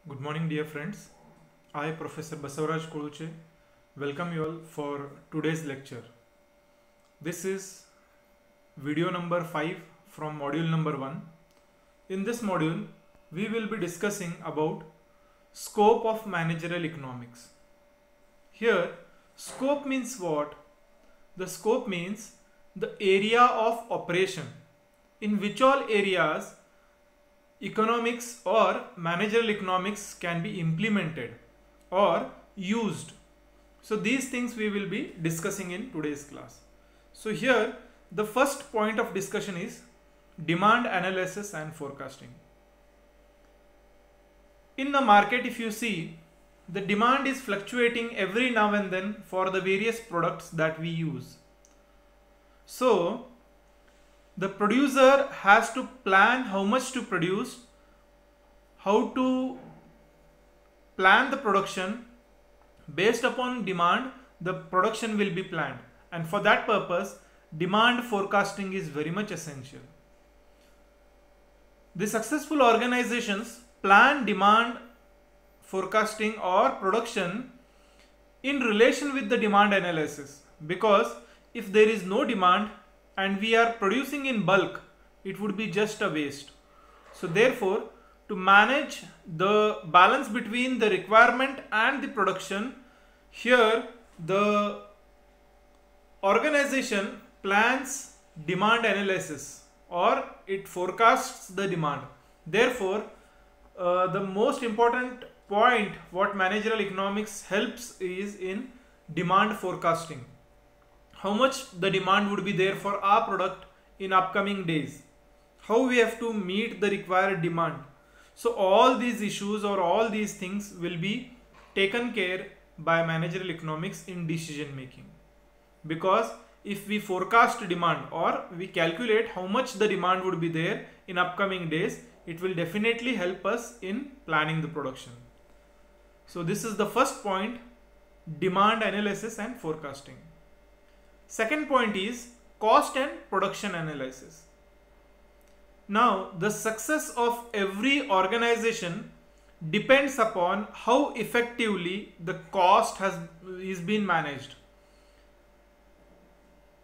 Good morning, dear friends. I, Professor Basavaraj Koluche, welcome you all for today's lecture. This is video number 5 from module number 1. In this module, we will be discussing about scope of managerial economics. Here, scope means what? The scope means the area of operation in which all areas economics or managerial economics can be implemented or used. So these things we will be discussing in today's class. So here the first point of discussion is demand analysis and forecasting. In the market, if you see, the demand is fluctuating every now and then for the various products that we use. So the producer has to plan how much to produce, how to plan the production. Based upon demand, the production will be planned, and for that purpose demand forecasting is very much essential. The successful organizations plan demand forecasting or production in relation with the demand analysis, because if there is no demand and we are producing in bulk, it would be just a waste. So therefore, to manage the balance between the requirement and the production, here the organization plans demand analysis or it forecasts the demand. Therefore, the most important point what managerial economics helps is in demand forecasting. How much the demand would be there for our product in upcoming days, how we have to meet the required demand. So all these issues or all these things will be taken care by managerial economics in decision making, because if we forecast demand or we calculate how much the demand would be there in upcoming days, it will definitely help us in planning the production. So this is the first point, demand analysis and forecasting. Second point is cost and production analysis. Now, the success of every organization depends upon how effectively the cost is being managed.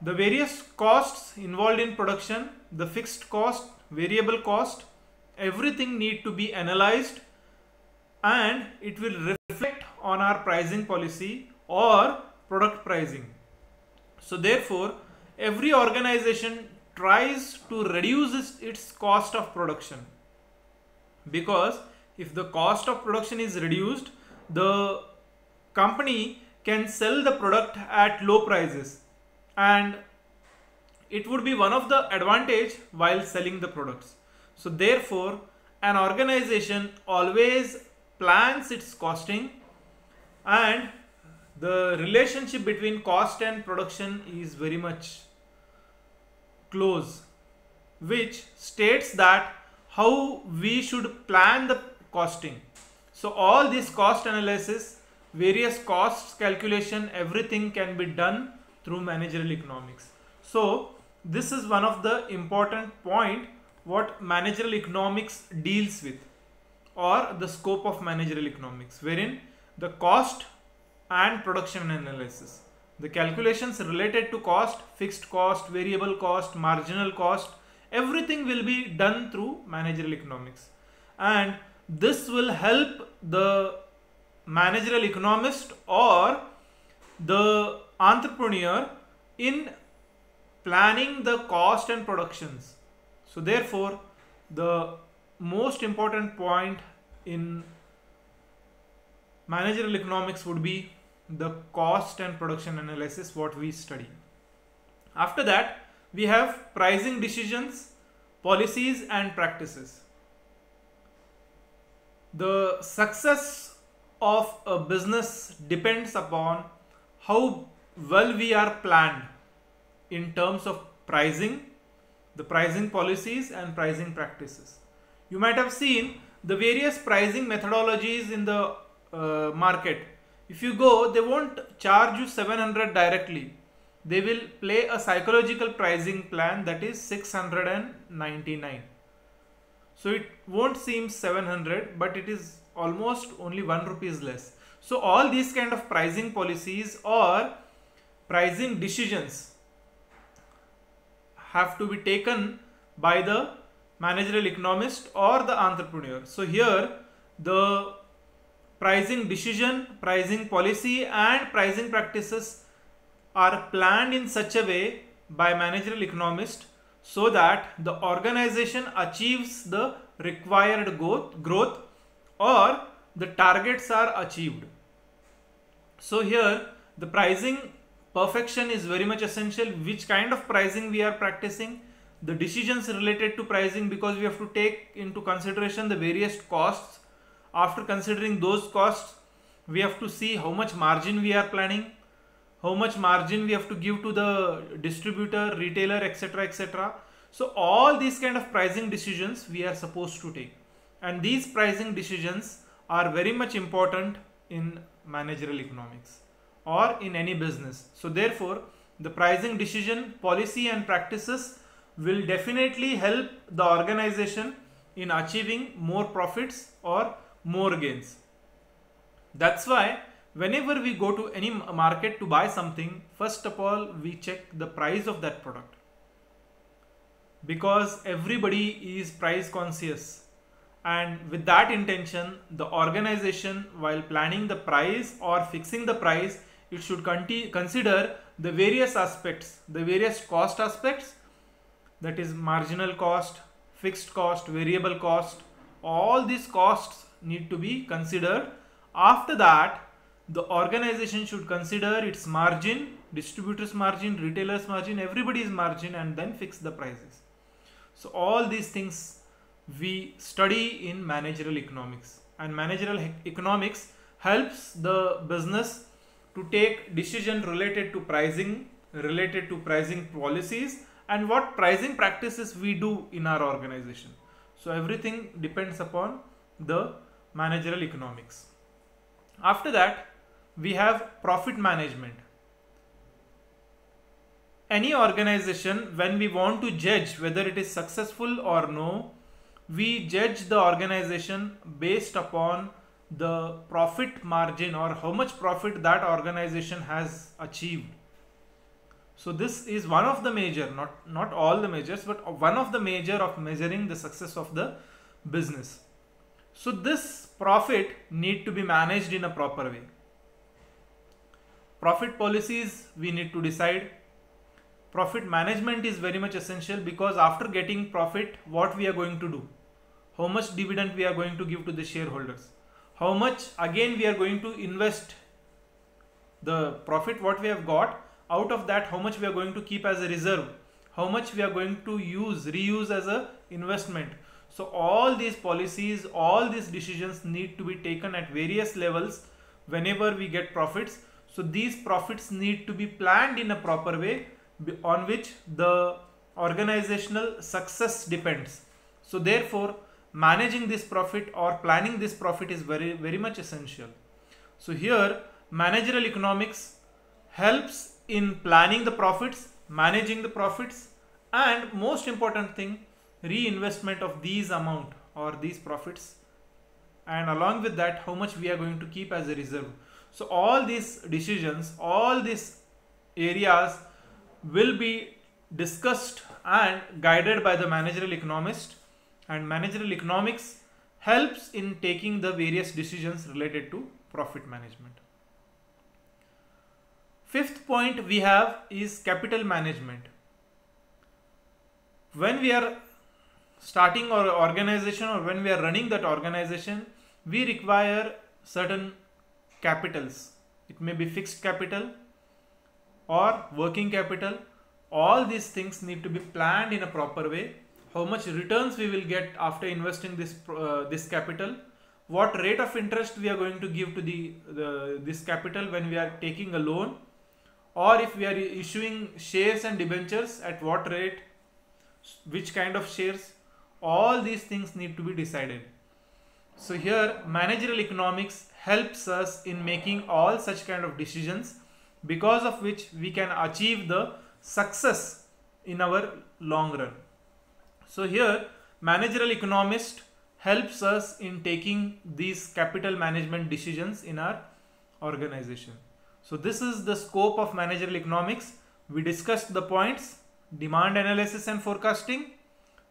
The various costs involved in production, the fixed cost, variable cost, everything need to be analyzed, and it will reflect on our pricing policy or product pricing. So therefore, every organization tries to reduce its cost of production, because if the cost of production is reduced, the company can sell the product at low prices, and it would be one of the advantage while selling the products. So therefore, an organization always plans its costing, and the relationship between cost and production is very much close, which states that how we should plan the costing. So all this cost analysis, various costs calculation, everything can be done through managerial economics. So this is one of the important point what managerial economics deals with, or the scope of managerial economics, wherein the cost and production analysis, the calculations related to cost, fixed cost, variable cost, marginal cost, everything will be done through managerial economics, and this will help the managerial economist or the entrepreneur in planning the cost and productions. So therefore, the most important point in managerial economics would be the cost and production analysis what we study. After that, we have pricing decisions, policies and practices. The success of a business depends upon how well we are planned in terms of pricing, the pricing policies and pricing practices. You might have seen the various pricing methodologies in the market. If you go, they won't charge you 700 directly. They will play a psychological pricing plan that is 699. So it won't seem 700, but it is almost only 1 rupees less. So all these kind of pricing policies or pricing decisions have to be taken by the managerial economist or the entrepreneur. So here the pricing decision, pricing policy and pricing practices are planned in such a way by managerial economist so that the organization achieves the required growth or the targets are achieved. So here the pricing perfection is very much essential. Which kind of pricing we are practicing, the decisions related to pricing, because we have to take into consideration the various costs. After considering those costs, we have to see how much margin we are planning, how much margin we have to give to the distributor, retailer, etc., etc. So all these kind of pricing decisions we are supposed to take, and these pricing decisions are very much important in managerial economics or in any business. So therefore the pricing decision, policy and practices will definitely help the organization in achieving more profits or more gains. That's why whenever we go to any market to buy something, first of all we check the price of that product, because everybody is price conscious, and with that intention the organization, while planning the price or fixing the price, it should consider the various aspects, the various cost aspects, that is marginal cost, fixed cost, variable cost. All these costs need to be considered. After that the organization should consider its margin, distributors margin, retailers margin, everybody's margin, and then fix the prices. So all these things we study in managerial economics, and managerial economics helps the business to take decision related to pricing policies, and what pricing practices we do in our organization. So everything depends upon the managerial economics. After that we have profit management. Any organization, when we want to judge whether it is successful or no, we judge the organization based upon the profit margin, or how much profit that organization has achieved. So this is one of the major, not all the majors, but one of the major of measuring the success of the business. So this profit need to be managed in a proper way. Profit policies we need to decide. Profit management is very much essential, because after getting profit, what we are going to do, how much dividend we are going to give to the shareholders, how much again we are going to invest the profit what we have got, out of that how much we are going to keep as a reserve, how much we are going to reuse as a investment. So all these policies, all these decisions need to be taken at various levels whenever we get profits. So these profits need to be planned in a proper way, on which the organizational success depends. So therefore managing this profit or planning this profit is very much essential. So here managerial economics helps in planning the profits, managing the profits, and most important thing, reinvestment of these amount or these profits, and along with that how much we are going to keep as a reserve. So all these decisions, all these areas will be discussed and guided by the managerial economist, and managerial economics helps in taking the various decisions related to profit management. Fifth point we have is capital management. When we are starting our organization or when we are running that organization, we require certain capitals. It may be fixed capital or working capital. All these things need to be planned in a proper way. How much returns we will get after investing this capital, what rate of interest we are going to give to this capital when we are taking a loan, or if we are issuing shares and debentures, at what rate, which kind of shares. All these things need to be decided. So here managerial economics helps us in making all such kind of decisions, because of which we can achieve the success in our long run. So here managerial economist helps us in taking these capital management decisions in our organization. So this is the scope of managerial economics. We discussed the points: demand analysis and forecasting,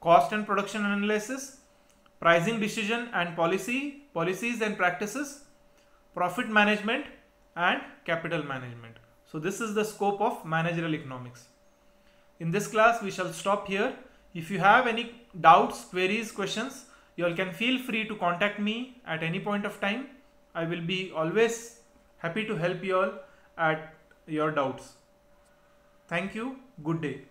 cost and production analysis, pricing decision and policies and practices, profit management, and capital management. So this is the scope of managerial economics. In this class we shall stop here. If you have any doubts, queries, questions, you all can feel free to contact me at any point of time. I will be always happy to help you all at your doubts. Thank you. Good day.